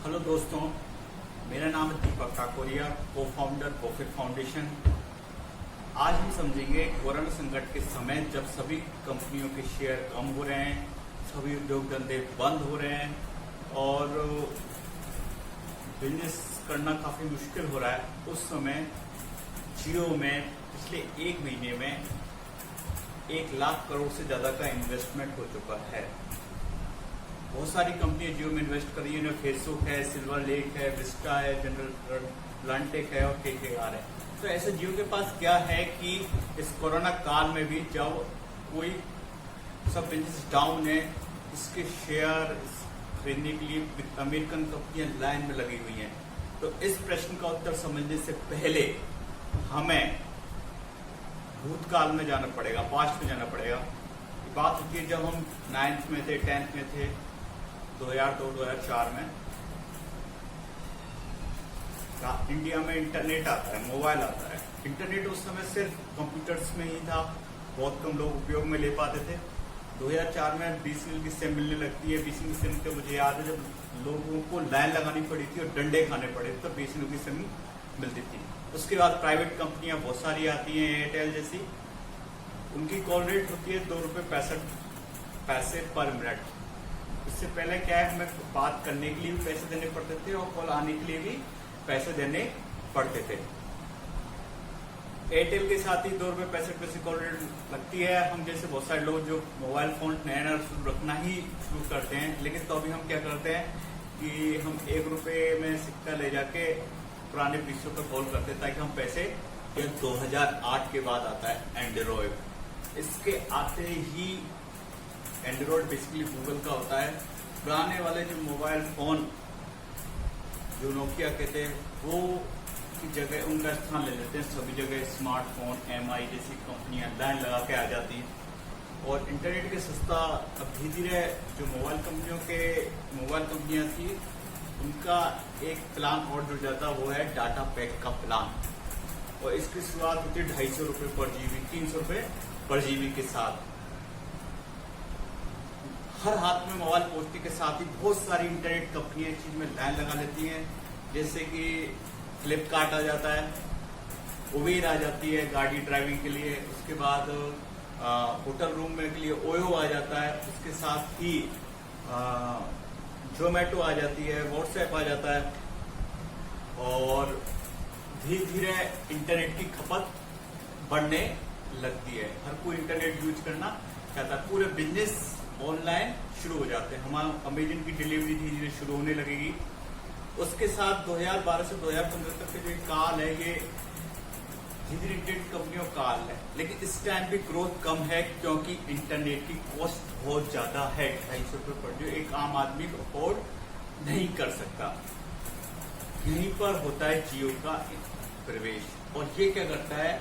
Hello दोस्तों, मेरा नाम है दीपक काकोरिया, को फाउंडर कोफिट फाउंडेशन। आज हम समझेंगे कोरोना संकट के समय जब सभी कंपनियों के शेयर कम हो रहे हैं, सभी उद्योग धंधे बंद हो रहे हैं और बिजनेस करना काफी मुश्किल हो रहा है, उस समय जियो में पिछले एक महीने में 1 लाख करोड़ से ज्यादा का इन्वेस्टमेंट हो चुका है। बहुत सारी कंपनियां जियो में इन्वेस्ट कर रही है, फेसबुक है, सिल्वर लेक है, विस्टा है, जनरल प्लांटेक है और KKR है। तो ऐसे जियो के पास क्या है कि इस कोरोना काल में भी जब कोई सब बिजनेस डाउन है, इसके शेयर खरीदने के लिए अमेरिकन कंपनियां लाइन में लगी हुई हैं। तो इस प्रश्न का उत्तर समझने से पहले हमें भूतकाल में जाना पड़ेगा, पास्ट में जाना पड़ेगा। बात होती है जब हम 9th में थे, 10th में थे, 2002-2004 में इंडिया में इंटरनेट आता है, मोबाइल आता है। इंटरनेट उस समय सिर्फ कंप्यूटर्स में ही था, बहुत कम लोग उपयोग में ले पाते थे। 2004 में BSNL की सिम मिलने लगती है। BSNL की सिम तो मुझे याद है जब लोगों को लाइन लगानी पड़ी थी और डंडे खाने पड़े थे, तो BSNL की सिम मिलती थी। उसके बाद प्राइवेट कंपनियां बहुत सारी आती हैं, एयरटेल जैसी। उनकी कॉल रेट होती है ₹2.65 पर मिनट। इससे पहले क्या है, हमें बात करने के लिए भी पैसे देने पड़ते थे और कॉल आने के लिए भी पैसे देने पड़ते थे। एयरटेल के साथ ही ₹2.65 कॉल रेट लगती है। हम जैसे बहुत सारे लोग जो मोबाइल फोन नया रखना ही शुरू करते हैं, लेकिन तो अभी हम क्या करते हैं कि हम ₹1 में सिक्का ले जाके पुराने पीसों पर कॉल करते हैं ताकि हम पैसे। ये 2008 के बाद आता है एंड्रॉयड। इसके आते ही एंड्रॉयड बेसिकली गूगल का होता है। पुराने वाले जो मोबाइल फोन जो नोकिया के थे, वो की जगह उनका स्थान ले लेते हैं। सभी जगह स्मार्टफोन, MI जैसी कंपनियां लाइन लगा के आ जाती हैं और इंटरनेट के सस्ता। अब धीरे धीरे जो मोबाइल कंपनियां थी, उनका एक प्लान और जुड़ जाता, वो है डाटा पैक का प्लान। और इसकी शुरुआत होती है ₹250 पर GB, ₹300 पर GB के साथ। हर हाथ में मोबाइल पहुंचने के साथ ही बहुत सारी इंटरनेट कंपनियां इस चीज में लाइन लगा लेती हैं। जैसे कि फ्लिपकार्ट आ जाता है, उबेर आ जाती है गाड़ी ड्राइविंग के लिए, उसके बाद होटल रूम में के लिए ओयो आ जाता है, उसके साथ ही जोमेटो आ जाती है, व्हाट्सएप आ जाता है और धीरे धीरे इंटरनेट की खपत बढ़ने लगती है। हर कोई इंटरनेट यूज करना चाहता है, पूरे बिजनेस ऑनलाइन शुरू हो जाते हैं। हमारा अमेजन की डिलीवरी धीरे धीरे शुरू होने लगेगी। उसके साथ 2012 से 2015 तक के जो काल है, ये धीरे धीरे इंटरनेट कंपनियों का काल है। लेकिन इस टाइम भी ग्रोथ कम है क्योंकि इंटरनेट की कॉस्ट बहुत ज्यादा है, ₹250 पर, जो एक आम आदमी अफोर्ड नहीं कर सकता। यहीं पर होता है जियो का प्रवेश और ये क्या करता है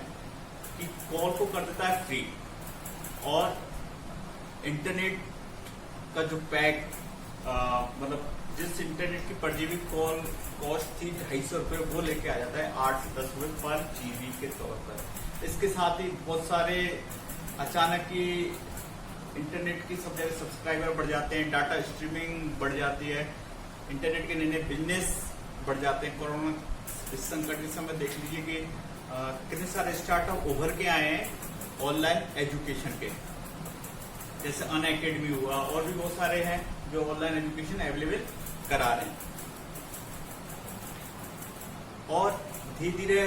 कि कॉल को कर देता है फ्री और इंटरनेट का जो पैक मतलब जिस इंटरनेट की पर जीबी कॉल कॉस्ट थी ₹250, वो लेके आ जाता है ₹8 से ₹10 पर GB के तौर पर। इसके साथ ही बहुत सारे अचानक ही इंटरनेट की सब जगह सब्सक्राइबर बढ़ जाते हैं, डाटा स्ट्रीमिंग बढ़ जाती है, इंटरनेट के नए नए बिजनेस बढ़ जाते हैं। कोरोना इस संकट के समय देख लीजिए कि कितने सारे स्टार्टअप उभर के आए हैं ऑनलाइन एजुकेशन के, जैसे अनअकैडमी हुआ और भी बहुत सारे हैं जो ऑनलाइन एजुकेशन अवेलेबल करा रहे हैं। और धीरे धीरे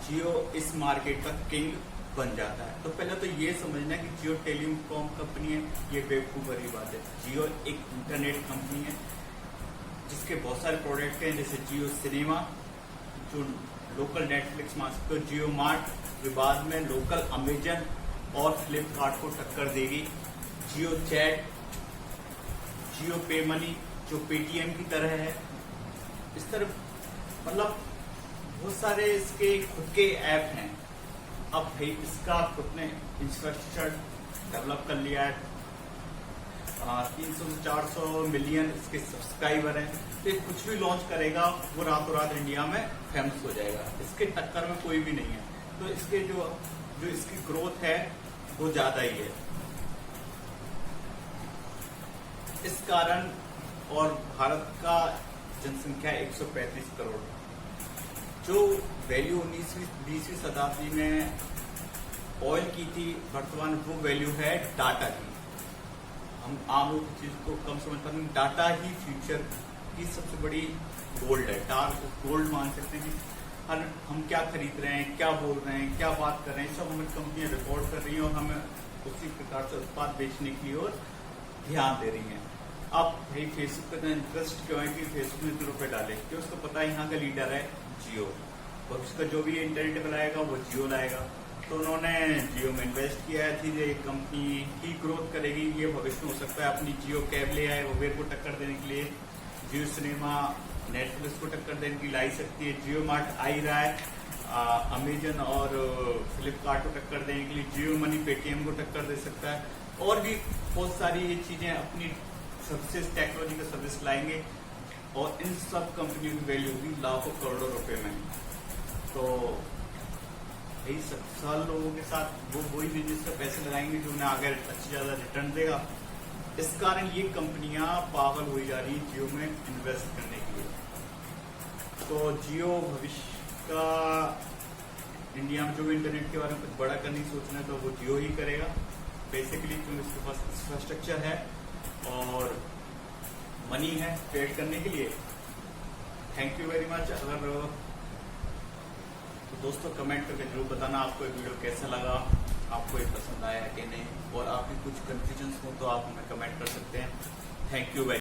जियो इस मार्केट का किंग बन जाता है। तो पहले तो ये समझना कि जियो टेलीकॉम कंपनी है, ये बेवकूफ भरी बात है। जियो एक इंटरनेट कंपनी है जिसके बहुत सारे प्रोडक्ट हैं, जैसे जियो सिनेमा जो लोकल नेटफ्लिक्स मान सकते हो, जियो मार्ट जो बाद में लोकल अमेजन और फ्लिपकार्ट को टक्कर देगी, जियो चैट, जियो पे मनी जो पेटीएम की तरह है। इस तरह मतलब बहुत सारे इसके खुद के ऐप हैं। अब भाई इसका खुद ने इंफ्रास्ट्रक्चर डेवलप कर लिया है, 300 से 400 मिलियन इसके सब्सक्राइबर हैं। तो ये कुछ भी लॉन्च करेगा वो रातों रात इंडिया में फेमस हो जाएगा, इसके टक्कर में कोई भी नहीं है। तो इसके जो इसकी ग्रोथ है वो ज्यादा ही है। इस कारण और भारत का जनसंख्या 135 करोड़। जो वैल्यू 19वीं शताब्दी में ऑयल की थी, वर्तमान वो वैल्यू है डाटा की। हम आम लोग चीज को कम समझ पाते हैं, डाटा ही फ्यूचर की सबसे बड़ी गोल्ड है। डार्क गोल्ड मान सकते हैं कि हम क्या खरीद रहे हैं, क्या बोल रहे हैं, क्या बात कर रहे हैं, सब हमें कंपनियां रिकॉर्ड कर रही हैं और हमें उसी प्रकार से उत्पाद बेचने की ओर ध्यान दे रही हैं। अब भाई फेसबुक का इंटरेस्ट क्यों है कि फेसबुक में ₹2 डाले, क्योंकि उसको पता है यहाँ का लीडर है जियो, और उसका जो भी इंटरनेट पर लाएगा वो जियो लाएगा। तो उन्होंने जियो में इन्वेस्ट किया है। धीरे कंपनी की ग्रोथ करेगी, ये भविष्य में हो सकता है। अपनी जियो कैब ले आए उबेर को टक्कर देने के लिए, जियो सिनेमा नेटफ्लिक्स को टक्कर देने की लाई सकती है, जियो मार्ट आ ही रहा है, अमेजन और फ्लिपकार्ट को टक्कर देने के लिए, जियो मनी पेटीएम को टक्कर दे सकता है, और भी बहुत सारी ये चीजें अपनी सर्विसेज टेक्नोलॉजी का सर्विस लाएंगे, और इन सब कंपनियों की वैल्यू भी लाखों करोड़ों रुपए में। तो यही 7 लोगों के साथ वो वही बिजनेस पे पैसे लगाएंगे जो उन्हें आगे अच्छी ज्यादा रिटर्न देगा। इस कारण ये कंपनियां पागल हुई जा रही जियो में इन्वेस्ट करने के लिए। तो जियो भविष्य का इंडिया में जो भी इंटरनेट के बारे में कुछ बड़ा करने की सोच रहे हैं तो वो जियो ही करेगा बेसिकली, क्योंकि उसके पास इंफ्रास्ट्रक्चर है और मनी है ट्रेड करने के लिए। Thank you very much. अगर तो दोस्तों कमेंट करके जरूर बताना आपको ये वीडियो कैसा लगा, आपको ये पसंद आया कि नहीं, और आपकी कुछ कंफ्यूजन हो तो आप हमें कमेंट कर सकते हैं। Thank you very